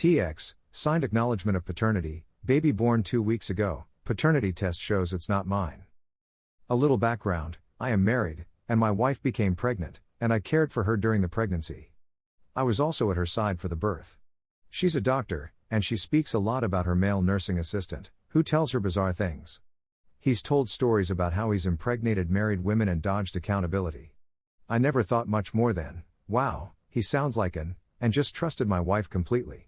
TX, signed acknowledgement of paternity, baby born 2 weeks ago, paternity test shows it's not mine. A little background: I am married, and my wife became pregnant, and I cared for her during the pregnancy. I was also at her side for the birth. She's a doctor, and she speaks a lot about her male nursing assistant, who tells her bizarre things. He's told stories about how he's impregnated married women and dodged accountability. I never thought much more than, wow, he sounds like and just trusted my wife completely.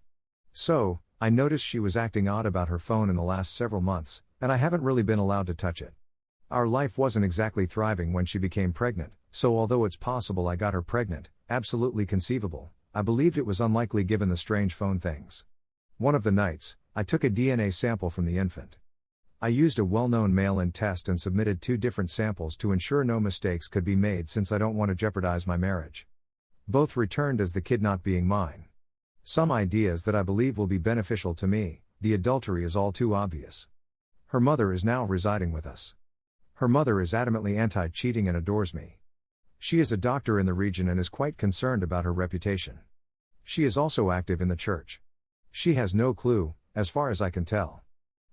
So, I noticed she was acting odd about her phone in the last several months, and I haven't really been allowed to touch it. Our life wasn't exactly thriving when she became pregnant, so although it's possible I got her pregnant, absolutely conceivable, I believed it was unlikely given the strange phone things. One of the nights, I took a DNA sample from the infant. I used a well-known mail-in test and submitted 2 different samples to ensure no mistakes could be made since I don't want to jeopardize my marriage. Both returned as the kid not being mine. Some ideas that I believe will be beneficial to me: the adultery is all too obvious. Her mother is now residing with us. Her mother is adamantly anti-cheating and adores me. She is a doctor in the region and is quite concerned about her reputation. She is also active in the church. She has no clue, as far as I can tell.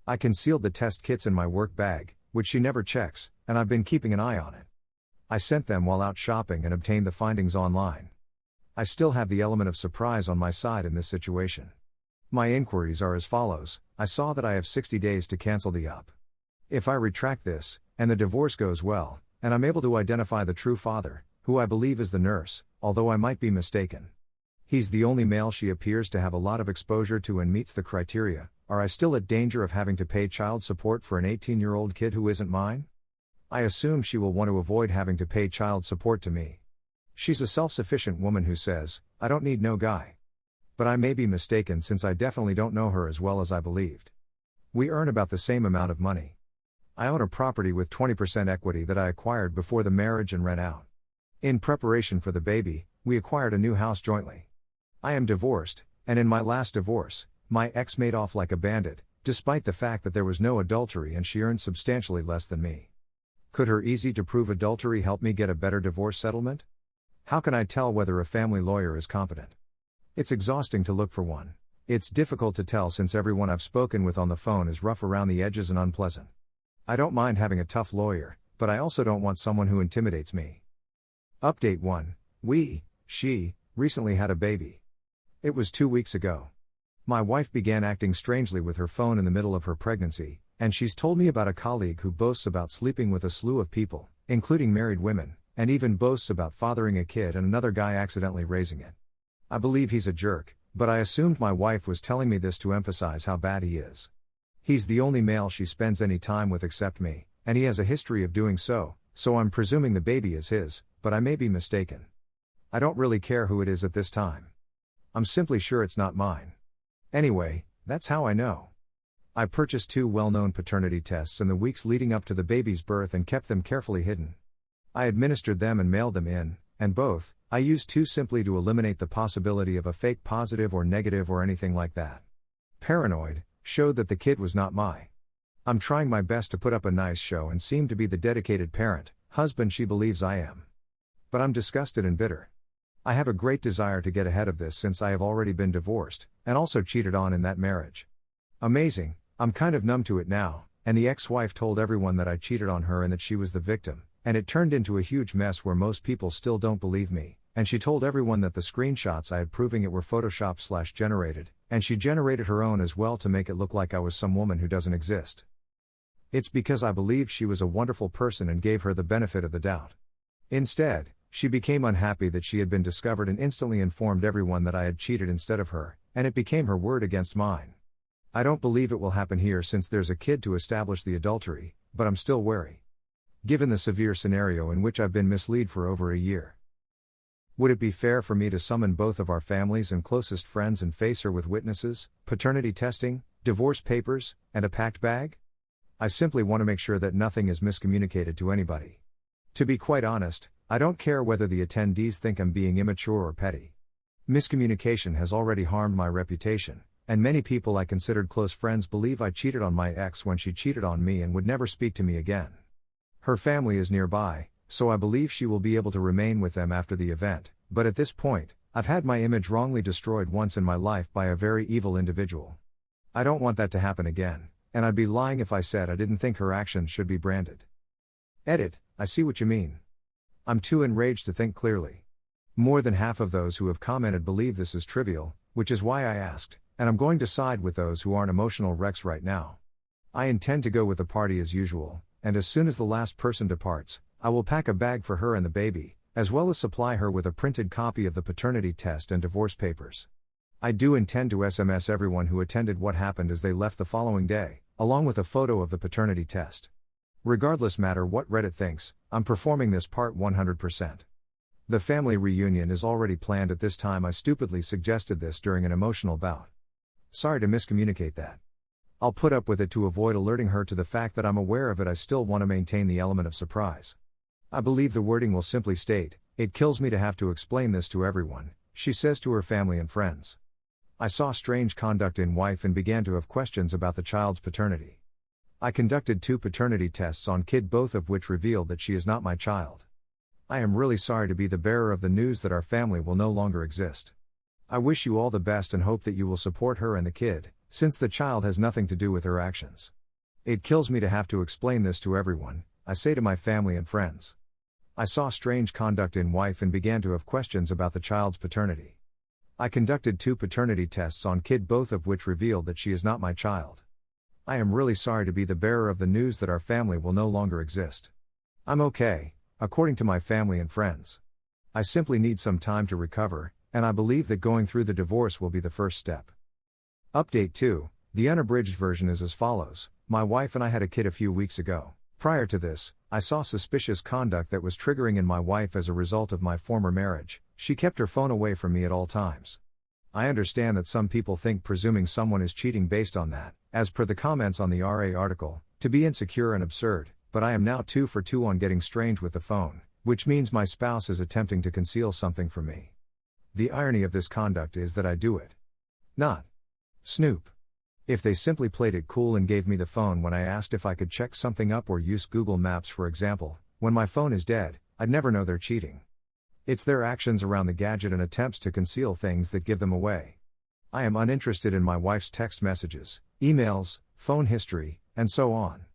I concealed the test kits in my work bag, which she never checks, and I've been keeping an eye on it. I sent them while out shopping and obtained the findings online. I still have the element of surprise on my side in this situation. My inquiries are as follows: I saw that I have 60 days to cancel the UP. If I retract this, and the divorce goes well, and I'm able to identify the true father, who I believe is the nurse, although I might be mistaken. He's the only male she appears to have a lot of exposure to and meets the criteria. Are I still at danger of having to pay child support for an 18-year-old kid who isn't mine? I assume she will want to avoid having to pay child support to me. She's a self-sufficient woman who says, I don't need no guy. But I may be mistaken since I definitely don't know her as well as I believed. We earn about the same amount of money. I own a property with 20% equity that I acquired before the marriage and rent out. In preparation for the baby, we acquired a new house jointly. I am divorced, and in my last divorce, my ex made off like a bandit, despite the fact that there was no adultery and she earned substantially less than me. Could her easy-to-prove adultery help me get a better divorce settlement? How can I tell whether a family lawyer is competent? It's exhausting to look for one. It's difficult to tell since everyone I've spoken with on the phone is rough around the edges and unpleasant. I don't mind having a tough lawyer, but I also don't want someone who intimidates me. Update 1. She, recently had a baby. It was 2 weeks ago. My wife began acting strangely with her phone in the middle of her pregnancy, and she's told me about a colleague who boasts about sleeping with a slew of people, including married women, and even boasts about fathering a kid and another guy accidentally raising it. I believe he's a jerk, but I assumed my wife was telling me this to emphasize how bad he is. He's the only male she spends any time with except me, and he has a history of doing so I'm presuming the baby is his, but I may be mistaken. I don't really care who it is at this time. I'm simply sure it's not mine. Anyway, that's how I know. I purchased 2 well-known paternity tests in the weeks leading up to the baby's birth and kept them carefully hidden. I administered them and mailed them in, and both, I used too simply to eliminate the possibility of a fake positive or negative or anything like that. Paranoid, showed that the kid was not my. I'm trying my best to put up a nice show and seem to be the dedicated parent, husband she believes I am. But I'm disgusted and bitter. I have a great desire to get ahead of this since I have already been divorced, and also cheated on in that marriage. Amazing, I'm kind of numb to it now, and the ex-wife told everyone that I cheated on her and that she was the victim, and it turned into a huge mess where most people still don't believe me, and she told everyone that the screenshots I had proving it were Photoshop/generated, and she generated her own as well to make it look like I was some woman who doesn't exist. It's because I believed she was a wonderful person and gave her the benefit of the doubt. Instead, she became unhappy that she had been discovered and instantly informed everyone that I had cheated instead of her, and it became her word against mine. I don't believe it will happen here since there's a kid to establish the adultery, but I'm still wary. Given the severe scenario in which I've been misled for over a year. Would it be fair for me to summon both of our families and closest friends and face her with witnesses, paternity testing, divorce papers, and a packed bag? I simply want to make sure that nothing is miscommunicated to anybody. To be quite honest, I don't care whether the attendees think I'm being immature or petty. Miscommunication has already harmed my reputation, and many people I considered close friends believe I cheated on my ex when she cheated on me and would never speak to me again. Her family is nearby, so I believe she will be able to remain with them after the event, but at this point, I've had my image wrongly destroyed once in my life by a very evil individual. I don't want that to happen again, and I'd be lying if I said I didn't think her actions should be branded. Edit, I see what you mean. I'm too enraged to think clearly. More than half of those who have commented believe this is trivial, which is why I asked, and I'm going to side with those who aren't emotional wrecks right now. I intend to go with the party as usual, and as soon as the last person departs, I will pack a bag for her and the baby, as well as supply her with a printed copy of the paternity test and divorce papers. I do intend to SMS everyone who attended what happened as they left the following day, along with a photo of the paternity test. Regardless matter what Reddit thinks, I'm performing this part 100%. The family reunion is already planned at this time. I stupidly suggested this during an emotional bout. Sorry to miscommunicate that. I'll put up with it to avoid alerting her to the fact that I'm aware of it. I still want to maintain the element of surprise. I believe the wording will simply state, "It kills me to have to explain this to everyone," she says to her family and friends. I saw strange conduct in wife and began to have questions about the child's paternity. I conducted 2 paternity tests on kid, both of which revealed that she is not my child. I am really sorry to be the bearer of the news that our family will no longer exist. I wish you all the best and hope that you will support her and the kid, since the child has nothing to do with her actions. It kills me to have to explain this to everyone, I say to my family and friends. I saw strange conduct in wife and began to have questions about the child's paternity. I conducted 2 paternity tests on kid, both of which revealed that she is not my child. I am really sorry to be the bearer of the news that our family will no longer exist. I'm okay, according to my family and friends. I simply need some time to recover, and I believe that going through the divorce will be the first step. Update 2, the unabridged version is as follows. My wife and I had a kid a few weeks ago. Prior to this, I saw suspicious conduct that was triggering in my wife as a result of my former marriage. She kept her phone away from me at all times. I understand that some people think presuming someone is cheating based on that, as per the comments on the RA article, to be insecure and absurd, but I am now 2 for 2 on getting strange with the phone, which means my spouse is attempting to conceal something from me. The irony of this conduct is that I do it. Not snoop. If they simply played it cool and gave me the phone when I asked if I could check something up or use Google Maps for example, when my phone is dead, I'd never know they're cheating. It's their actions around the gadget and attempts to conceal things that give them away. I am uninterested in my wife's text messages, emails, phone history, and so on.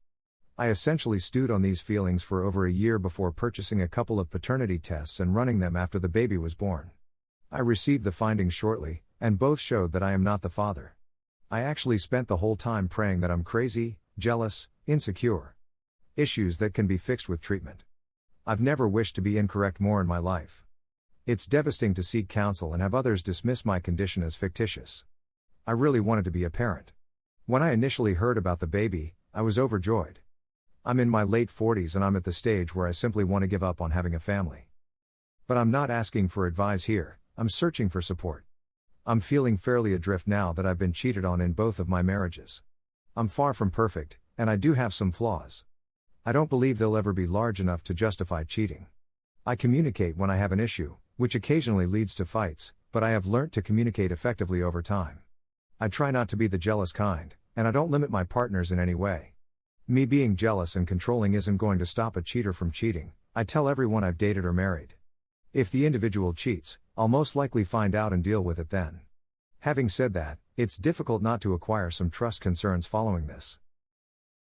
I essentially stewed on these feelings for over a year before purchasing a couple of paternity tests and running them after the baby was born. I received the findings shortly, and both showed that I am not the father. I actually spent the whole time praying that I'm crazy, jealous, insecure. Issues that can be fixed with treatment. I've never wished to be incorrect more in my life. It's devastating to seek counsel and have others dismiss my condition as fictitious. I really wanted to be a parent. When I initially heard about the baby, I was overjoyed. I'm in my late 40s and I'm at the stage where I simply want to give up on having a family. But I'm not asking for advice here, I'm searching for support. I'm feeling fairly adrift now that I've been cheated on in both of my marriages. I'm far from perfect, and I do have some flaws. I don't believe they'll ever be large enough to justify cheating. I communicate when I have an issue, which occasionally leads to fights, but I have learnt to communicate effectively over time. I try not to be the jealous kind, and I don't limit my partners in any way. Me being jealous and controlling isn't going to stop a cheater from cheating. I tell everyone I've dated or married. If the individual cheats, I'll most likely find out and deal with it then. Having said that, it's difficult not to acquire some trust concerns following this.